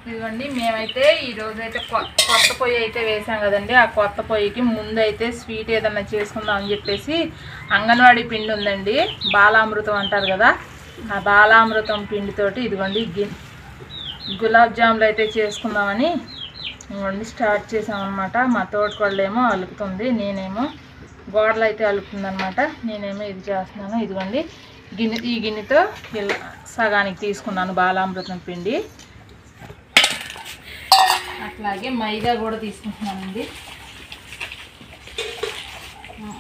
ఇదిగోండి మేమైతే ఈరోజైతే కొత్త పొయ్యి అయితే వేసాం కదండి. ఆ కొత్త పొయ్యికి ముందైతే స్వీట్ ఏదన్నా చేసుకుందాం అని చెప్పేసి అంగన్వాడీ పిండి ఉందండి, బాలామృతం అంటారు కదా, ఆ బాలామృతం పిండితోటి ఇదిగోండి గులాబ్ జాములు అయితే చేసుకుందామని ఇదిగోండి స్టార్ట్ చేసామన్నమాట. మా తోటకోళ్ళేమో అలుకుతుంది, నేనేమో గోడలు అయితే అలుకుతుంది అనమాట. నేనేమో ఇది చేస్తున్నాను. ఇదిగోండి ఈ గిన్నెతో ఇలా సగానికి తీసుకున్నాను బాలామృతం పిండి. అట్లాగే మైదా కూడా తీసుకుంటున్నానండి.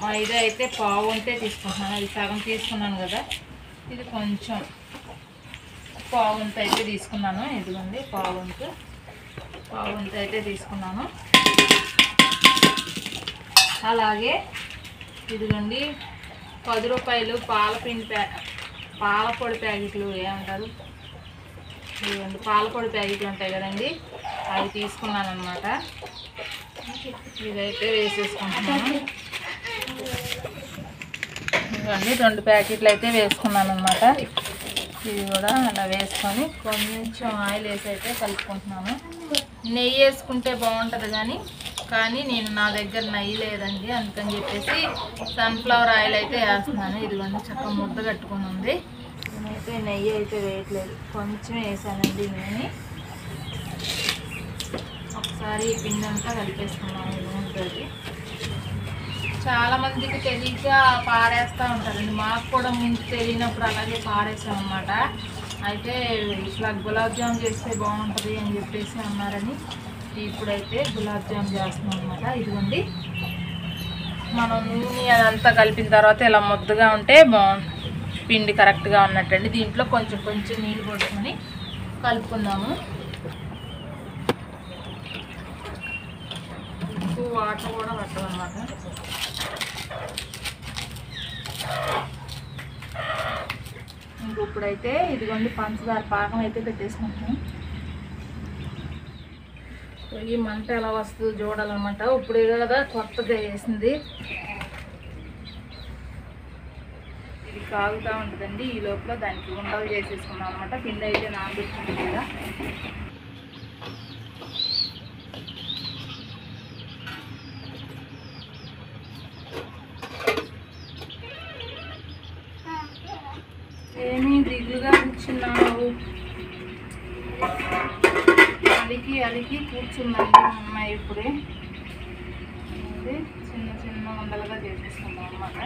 మైదా అయితే పావు వంతే తీసుకుంటున్నాను, అది సగం తీసుకున్నాను కదా, ఇది కొంచెం పావు వంత అయితే తీసుకున్నాను. ఇదిగోండి పావు వంత అయితే తీసుకున్నాను. అలాగే ఇదిగోండి 10 రూపాయలు పాల పొడి ప్యాకెట్లు ఏమంటారు, ఇదిగోండి పాల పొడి ప్యాకెట్లు ఉంటాయి కదండి, అవి తీసుకున్నాను అనమాట. ఇదైతే వేసేసుకుంటున్నాను. ఇదిగోండి 2 ప్యాకెట్లు అయితే వేసుకున్నాను అనమాట. ఇది కూడా అలా వేసుకొని కొంచెం ఆయిల్ వేసి అయితే కలుపుకుంటున్నాను. నెయ్యి వేసుకుంటే బాగుంటుంది కానీ నా దగ్గర నెయ్యి లేదండి, అందుకని చెప్పేసి సన్ఫ్లవర్ ఆయిల్ అయితే వేస్తున్నాను. ఇదిగోండి చక్కగా ముద్ద కట్టుకుని ఉంది. నేనైతే నెయ్యి అయితే వేయట్లేదు, కొంచెం వేసానండి. నేను ఒకసారి ఈ పిండి అంతా కలిపేసుకున్నాను నూనెతోటి. చాలామందికి తెలియక పాడేస్తూ ఉంటారండి, మాకు కూడా ముందు తెలియనప్పుడు అలాగే పాడేసామన్నమాట. అయితే ఇట్లా గులాబ్ జామ్ చేస్తే బాగుంటుంది అని చెప్పేసి అన్నారని ఇప్పుడైతే గులాబ్ జామ్ చేస్తున్నాం అనమాట. ఇదిగోండి మనం నూనె అదంతా కలిపిన తర్వాత ఇలా ముద్దగా ఉంటే పిండి కరెక్ట్గా ఉన్నట్టండి. దీంట్లో కొంచెం నీళ్ళు పోసుకొని కలుపుకుందాము. ఎక్కువ వాటర్ కూడా పట్టదన్నమాట. ఇప్పుడైతే ఇదిగోండి పంచదార పాకం అయితే పెట్టేసుకుంటాం. ఈ మంట ఎలా వస్తుందో చూడాలన్నమాట. ఇప్పుడే కదా కొత్తగా వేసింది, ఇది కాగుతూ ఉంటుందండి. ఈ లోపల దానికి ఉండలు చేసేసుకున్నాం అనమాట. కింద అయితే నానబెట్టుకుంటుంది కదా. ఏమీ దిగులుగా కూర్చున్నావు, అలికి కూర్చుందండి మా అమ్మాయి. ఇప్పుడే చిన్న ఉండలుగా చేసేసుకుందాం అన్నమాట.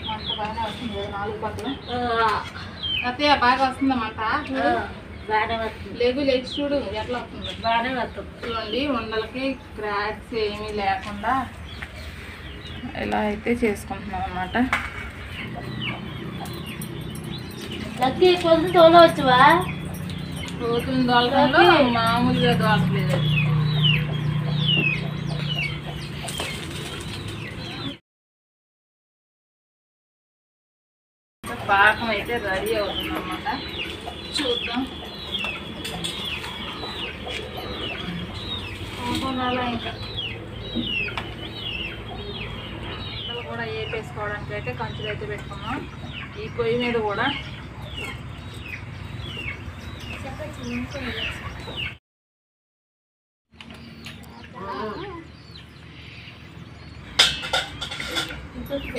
మంట బాగానే వస్తుంది కదా 4 పక్కల. అత్తయ్య బాగా వస్తుందన్నమాట. లేచి చూడు ఎట్లా వస్తుంది. బాగానే వస్తుంది చూడండి. ఉండలకి క్రాక్స్ ఏమీ లేకుండా ఇలా అయితే చేసుకుంటున్నాం అన్నమాట. కొంచెం తోలవచ్చువా? రోజులు దోలకంలో మామూలుగా దోలకలేదు. పాకం అయితే రెడీ అవుతుంది అన్నమాట. చూద్దాం. ఇంకా కూడా వేపేసుకోవడానికి అయితే కంచులు అయితే పెట్టుకున్నాం. ఈ పొయ్యి మీద కూడా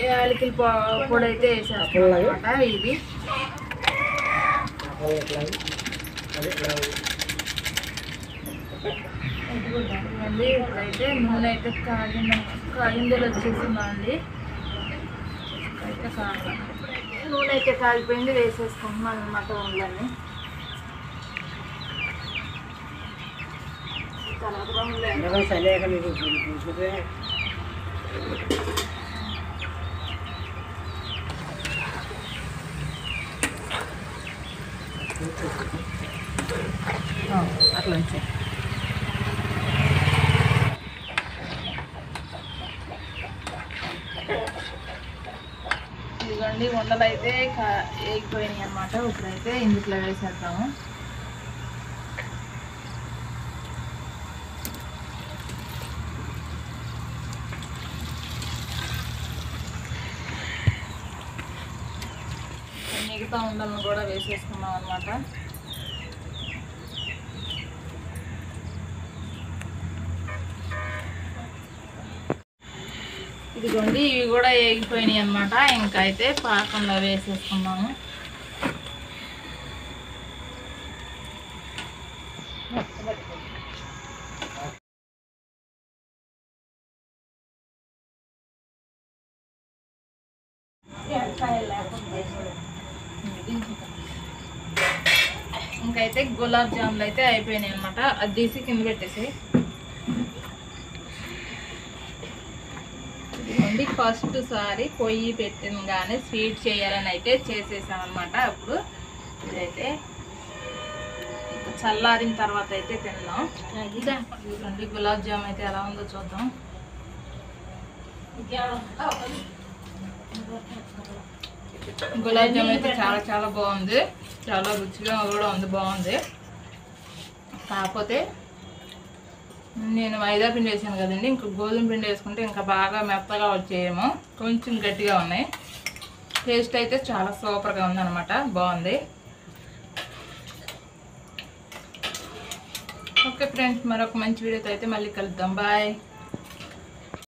యాలకుల పొడి అయితే వేసేస్తాం అన్నమాట. ఇది ఇప్పుడైతే నూనె అయితే కాగిందలు వచ్చేసిందండి. అయితే నూనె అయితే కాగిపోయింది, వేసేసుకుంటున్నాను అన్నమాట ఉండలన్నీ. అట్లా ఇదిగోండి ఉండలు అయితే వేగిపోయినాయి అన్నమాట. ఇప్పుడైతే ఇందులో వేసేద్దాము. మిగతా ఉండలను కూడా వేసేసుకున్నాం అన్నమాట. ఇదిగోండి ఇవి కూడా వేగిపోయినాయి అన్నమాట. ఇంకా అయితే పాకంలో వేసేసుకున్నాము. ఇంకైతే గులాబ్ జాములు అయితే అయిపోయినాయి అనమాట. అది తీసి కింద పెట్టేసి ఇదిగోండి ఫస్ట్ సారి పొయ్యి పెట్టినగానే స్వీట్ చేయాలని అయితే చేసేసాం అనమాట. అప్పుడు ఇదైతే చల్లారిన తర్వాత అయితే తిన్నాం. ఇదిగోండి గులాబ్ జామ్ అయితే ఎలా ఉందో చూద్దాం. గులాబ్ జామ్ అయితే చాలా చాలా బాగుంది. చాలా రుచిగా కూడా ఉంది, బాగుంది. కాకపోతే నేను మైదా పిండి వేసాను కదండి, ఇంకా గోధుమ పిండి వేసుకుంటే ఇంకా బాగా మెత్తగా వచ్చేయేమో. కొంచెం గట్టిగా ఉన్నాయి. టేస్ట్ అయితే చాలా సూపర్గా ఉందన్నమాట, బాగుంది. ఓకే ఫ్రెండ్స్, మరొక మంచి వీడియోతో అయితే మళ్ళీ కలుద్దాం. బాయ్.